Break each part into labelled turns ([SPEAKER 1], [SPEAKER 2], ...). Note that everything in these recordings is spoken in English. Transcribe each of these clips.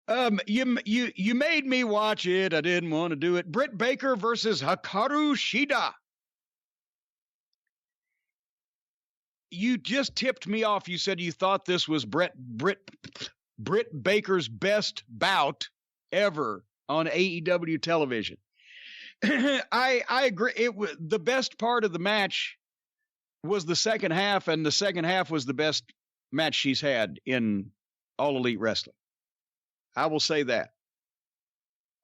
[SPEAKER 1] You made me watch it. I didn't want to do it. Britt Baker versus Hikaru Shida. You just tipped me off. You said you thought this was Britt Baker's best bout ever on AEW television. I agree. The best part of the match was the second half, and the second half was the best match she's had in All Elite Wrestling. I will say that.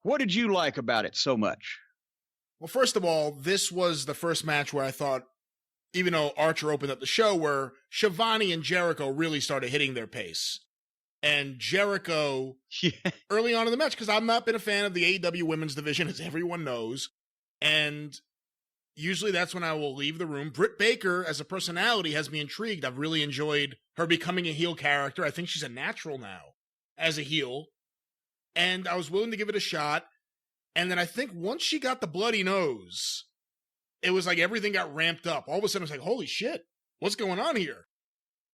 [SPEAKER 1] What did you like about it so much?
[SPEAKER 2] Well, first of all, this was the first match where I thought, even though Archer opened up the show, where Shivani and Jericho really started hitting their pace. And Jericho, early on in the match, because I've not been a fan of the AEW women's division, as everyone knows. And usually that's when I will leave the room. Britt Baker, as a personality, has me intrigued. I've really enjoyed her becoming a heel character. I think she's a natural now as a heel. And I was willing to give it a shot. And then I think once she got the bloody nose, it was like everything got ramped up. All of a sudden, I was like, holy shit, what's going on here?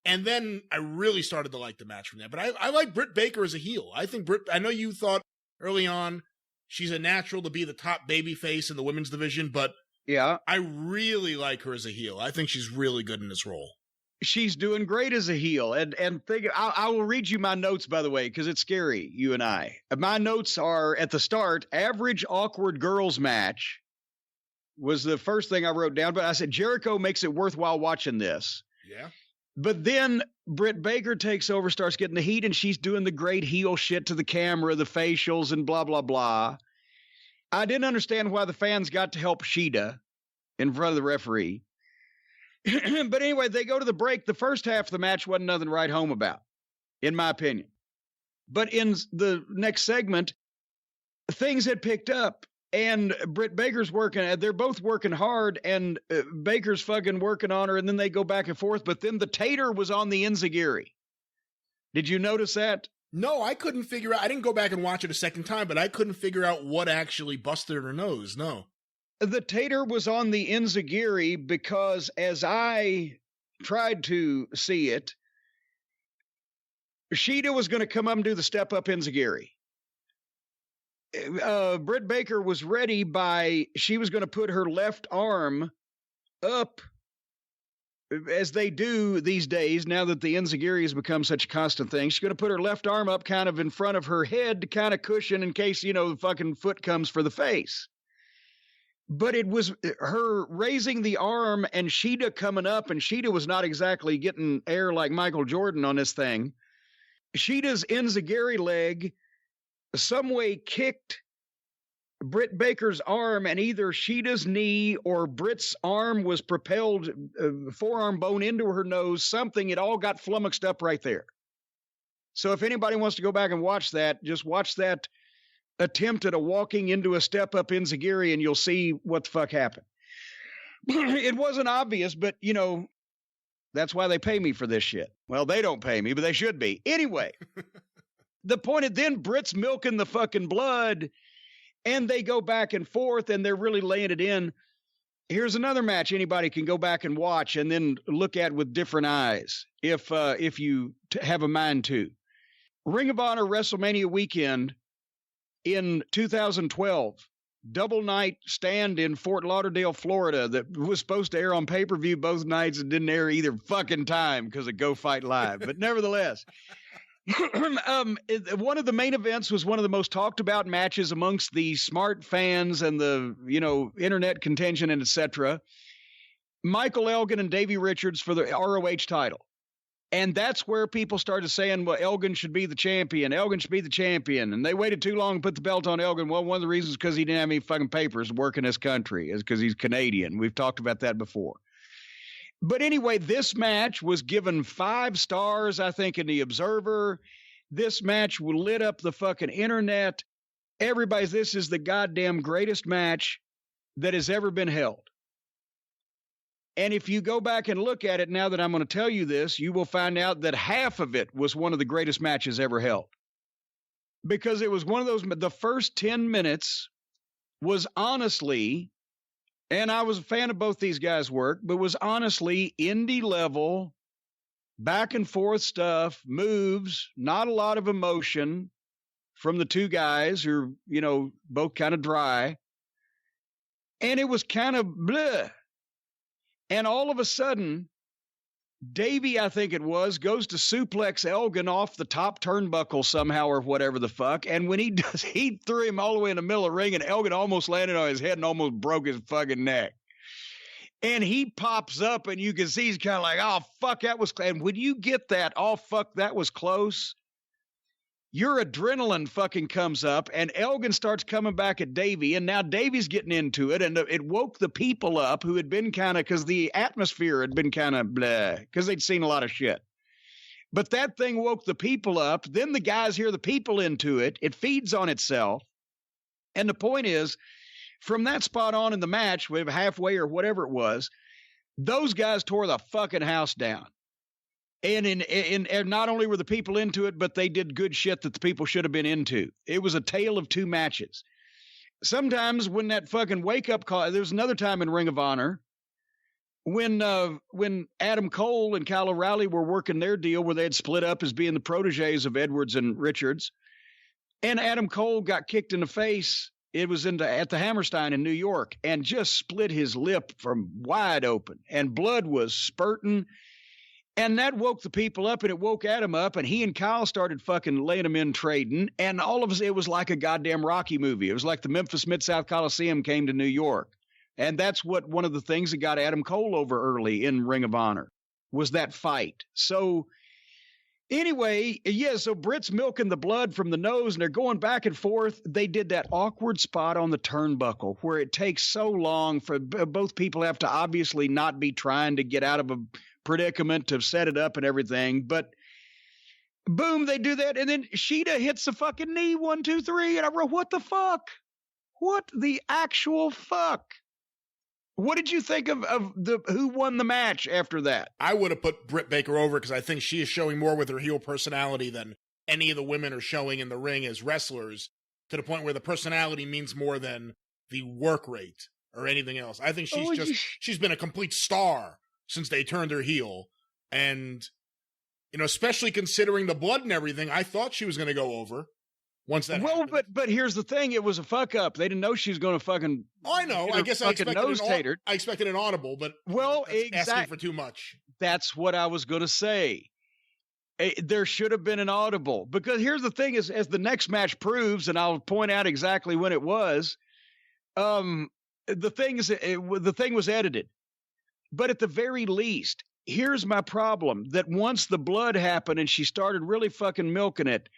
[SPEAKER 2] And then I really started to like the match from there. But I like Britt Baker as a heel. I think I know you thought early on she's a natural to be the top babyface in the women's division, but
[SPEAKER 1] yeah,
[SPEAKER 2] I really like her as a heel. I think she's really good in this role.
[SPEAKER 1] She's doing great as a heel. And I will read you my notes, by the way, because it's scary, you and I. My notes are, at the start, average awkward girls match was the first thing I wrote down. But I said, Jericho makes it worthwhile watching this.
[SPEAKER 2] Yeah.
[SPEAKER 1] But then Britt Baker takes over, starts getting the heat, and she's doing the great heel shit to the camera, the facials, and blah, blah, blah. I didn't understand why the fans got to help Shida in front of the referee. But anyway, they go to the break. The first half of the match wasn't nothing to write home about, in my opinion. But in the next segment, things had picked up, and Britt Baker's working. They're both working hard, and Baker's fucking working on her, and then they go back and forth. But then the tater was on the enziguri. Did you notice that?
[SPEAKER 2] No, I couldn't figure out. I didn't go back and watch it a second time, but I couldn't figure out what actually busted her nose. No.
[SPEAKER 1] The tater was on the enziguri because, as I tried to see it, Shida was going to come up and do the step-up enziguri. Britt Baker was ready she was going to put her left arm up, as they do these days, now that the enziguri has become such a constant thing. She's going to put her left arm up kind of in front of her head to kind of cushion in case, the fucking foot comes for the face. But it was her raising the arm and Shida coming up, and Shida was not exactly getting air like Michael Jordan on this thing. Shida's enziguri leg some way kicked Britt Baker's arm, and either Shida's knee or Britt's arm was propelled, forearm bone into her nose, something. It all got flummoxed up right there. So if anybody wants to go back and watch that, just watch that attempt at a walking into a step-up enziguri, and you'll see what the fuck happened. It wasn't obvious, but, that's why they pay me for this shit. Well, they don't pay me, but they should be. Anyway, the point is then Britt's milking the fucking blood, and they go back and forth, and they're really laying it in. Here's another match anybody can go back and watch and then look at with different eyes, if you have a mind to. Ring of Honor WrestleMania weekend in 2012, double night stand in Fort Lauderdale, Florida, that was supposed to air on pay-per-view both nights and didn't air either fucking time because of Go Fight Live. But nevertheless, one of the main events was one of the most talked about matches amongst the smart fans and the, internet contention and etc. Michael Elgin and Davey Richards for the ROH title. And that's where people started saying, well, Elgin should be the champion. Elgin should be the champion. And they waited too long to put the belt on Elgin. Well, one of the reasons is because he didn't have any fucking papers to work in this country, is because he's Canadian. We've talked about that before. But anyway, this match was given 5 stars, I think, in the Observer. This match lit up the fucking internet. This is the goddamn greatest match that has ever been held. And if you go back and look at it now that I'm going to tell you this, you will find out that half of it was one of the greatest matches ever held. Because it was one of those, the first 10 minutes was honestly, and I was a fan of both these guys' work, but was honestly indie level, back and forth stuff, moves, not a lot of emotion, from the two guys who are, you know, both kind of dry. And it was kind of bleh. And all of a sudden, Davey, I think it was, goes to suplex Elgin off the top turnbuckle somehow or whatever the fuck. And when he does, he threw him all the way in the middle of the ring, and Elgin almost landed on his head and almost broke his fucking neck. And he pops up, and you can see he's kind of like, oh, fuck, that was close. And when you get that, oh, fuck, that was close, your adrenaline fucking comes up, and Elgin starts coming back at Davey, and now Davey's getting into it, and it woke the people up who had been kind of, because the atmosphere had been kind of blah, because they'd seen a lot of shit. But that thing woke the people up. Then the guys hear the people into it. It feeds on itself. And the point is, from that spot on in the match, with halfway or whatever it was, those guys tore the fucking house down. And and not only were the people into it, but they did good shit that the people should have been into. It was a tale of two matches. Sometimes when that fucking wake-up call, there was another time in Ring of Honor when Adam Cole and Kyle O'Reilly were working their deal where they had split up as being the proteges of Edwards and Richards. And Adam Cole got kicked in the face. It was at the Hammerstein in New York, and just split his lip from wide open, and blood was spurting. And that woke the people up, and it woke Adam up, and he and Kyle started fucking laying him in trading. And all of us, it was like a goddamn Rocky movie. It was like the Memphis Mid-South Coliseum came to New York. And that's what one of the things that got Adam Cole over early in Ring of Honor was that fight. So anyway, yeah, so Britt's milking the blood from the nose, and they're going back and forth. They did that awkward spot on the turnbuckle where it takes so long for both people have to obviously not be trying to get out of a predicament to set it up and everything, but boom, they do that, and then Shida hits the fucking knee, 1, 2, 3, and I wrote, what the fuck? What the actual fuck? What did you think of the who won the match after that?
[SPEAKER 2] I would have put Britt Baker over because I think she is showing more with her heel personality than any of the women are showing in the ring as wrestlers, to the point where the personality means more than the work rate or anything else. I think she's been a complete star since they turned her heel. And, you know, especially considering the blood and everything, I thought she was going to go over once that happened.
[SPEAKER 1] But here's the thing. It was a fuck up. They didn't know she was going to fucking...
[SPEAKER 2] Oh, I know. I guess I expected an audible, but asking for too much.
[SPEAKER 1] That's what I was going to say. There should have been an audible. Because here's the thing is, as the next match proves, and I'll point out exactly when it was, the thing was edited. But at the very least, here's my problem, that once the blood happened and she started really fucking milking it,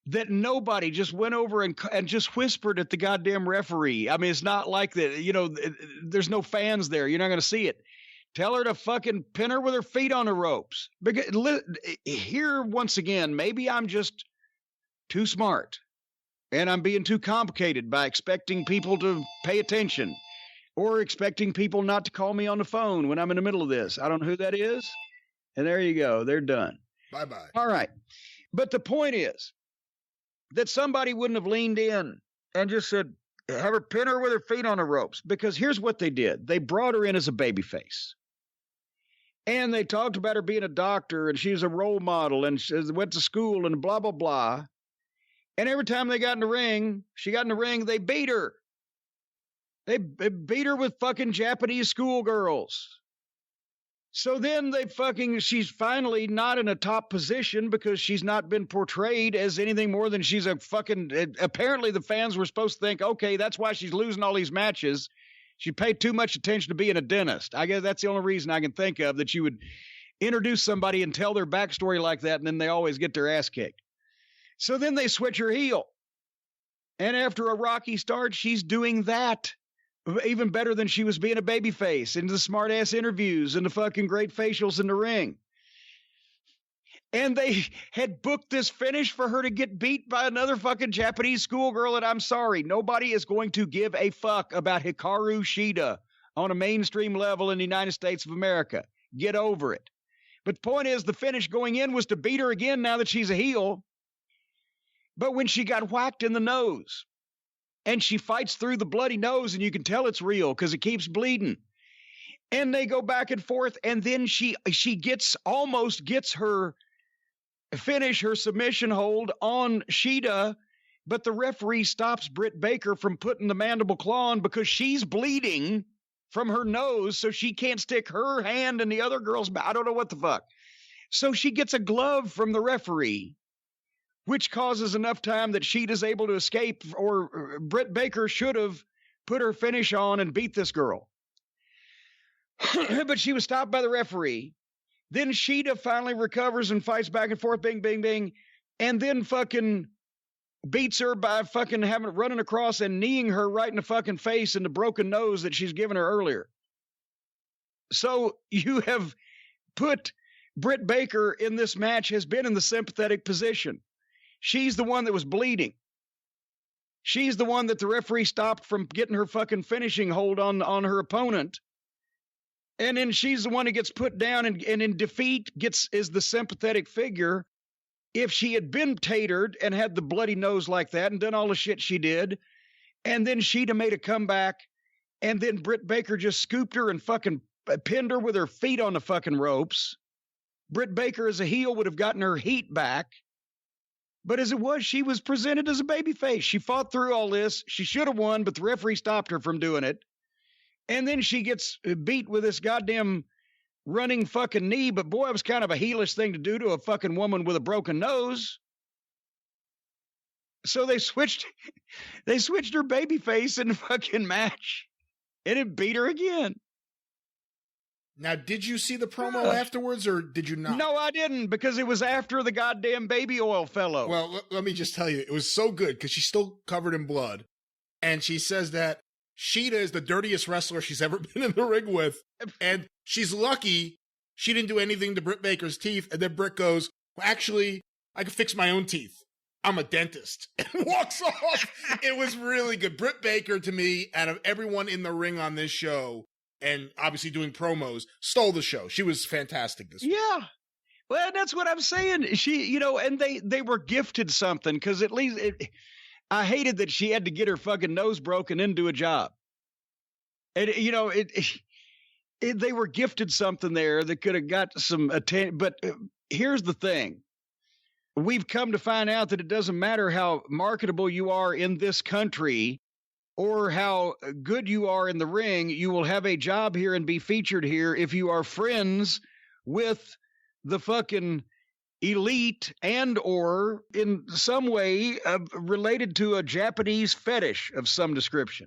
[SPEAKER 1] that nobody just went over and just whispered at the goddamn referee. I mean, it's not like that, you know, there's no fans there. You're not going to see it. Tell her to fucking pin her with her feet on the ropes. Because here, once again, maybe I'm just too smart and I'm being too complicated by expecting people to pay attention. Or expecting people not to call me on the phone when I'm in the middle of this. I don't know who that is. And there you go. They're done.
[SPEAKER 2] Bye-bye.
[SPEAKER 1] All right. But the point is that somebody wouldn't have leaned in and just said, have her pin her with her feet on the ropes. Because here's what they did. They brought her in as a babyface. And they talked about her being a doctor, and she was a role model, and she went to school, and blah, blah, blah. And every time they got in the ring, they beat her. They beat her with fucking Japanese schoolgirls. So then she's finally not in a top position because she's not been portrayed as anything more than she's a fucking, apparently the fans were supposed to think, okay, that's why she's losing all these matches. She paid too much attention to being a dentist. I guess that's the only reason I can think of, that you would introduce somebody and tell their backstory like that, and then they always get their ass kicked. So then they switch her heel. And after a rocky start, she's doing that. Even better than she was being a babyface, into the smart-ass interviews and the fucking great facials in the ring. And they had booked this finish for her to get beat by another fucking Japanese schoolgirl, and I'm sorry, nobody is going to give a fuck about Hikaru Shida on a mainstream level in the United States of America. Get over it. But the point is, the finish going in was to beat her again now that she's a heel. But when she got whacked in the nose, and she fights through the bloody nose, and you can tell it's real because it keeps bleeding. And they go back and forth, and then she almost gets her finish, her submission hold on Shida, but the referee stops Britt Baker from putting the mandible claw on because she's bleeding from her nose, so she can't stick her hand in the other girl's mouth. I don't know what the fuck. So she gets a glove from the referee, which causes enough time that Shida's able to escape, or Britt Baker should have put her finish on and beat this girl. But she was stopped by the referee. Then Shida finally recovers and fights back and forth, bing, bing, bing, and then fucking beats her by fucking running across and kneeing her right in the fucking face and the broken nose that she's given her earlier. So you have put Britt Baker in this match, has been in the sympathetic position. She's the one that was bleeding. She's the one that the referee stopped from getting her fucking finishing hold on her opponent. And then she's the one who gets put down and in defeat is the sympathetic figure. If she had been tatered and had the bloody nose like that and done all the shit she did, and then she'd have made a comeback, and then Britt Baker just scooped her and fucking pinned her with her feet on the fucking ropes, Britt Baker as a heel would have gotten her heat back. But as it was, she was presented as a babyface. She fought through all this. She should have won, but the referee stopped her from doing it. And then she gets beat with this goddamn running fucking knee. But boy, it was kind of a heelish thing to do to a fucking woman with a broken nose. So they switched her babyface in the fucking match. And it beat her again.
[SPEAKER 2] Now, did you see the promo afterwards, or did you not?
[SPEAKER 1] No, I didn't, because it was after the goddamn baby oil fellow.
[SPEAKER 2] Well, let me just tell you, it was so good, because she's still covered in blood. And she says that Shida is the dirtiest wrestler she's ever been in the ring with. And she's lucky she didn't do anything to Britt Baker's teeth. And then Britt goes, well, actually, I can fix my own teeth. I'm a dentist. And walks off. It was really good. Britt Baker, to me, out of everyone in the ring on this show, and obviously doing promos, stole the show. She was fantastic this week.
[SPEAKER 1] Yeah. Well, that's what I'm saying. She, and they were gifted something, because at least I hated that she had to get her fucking nose broken and do a job. And, they were gifted something there that could have got some attention. But here's the thing. We've come to find out that it doesn't matter how marketable you are in this country or how good you are in the ring, you will have a job here and be featured here if you are friends with the fucking elite and or in some way related to a Japanese fetish of some description.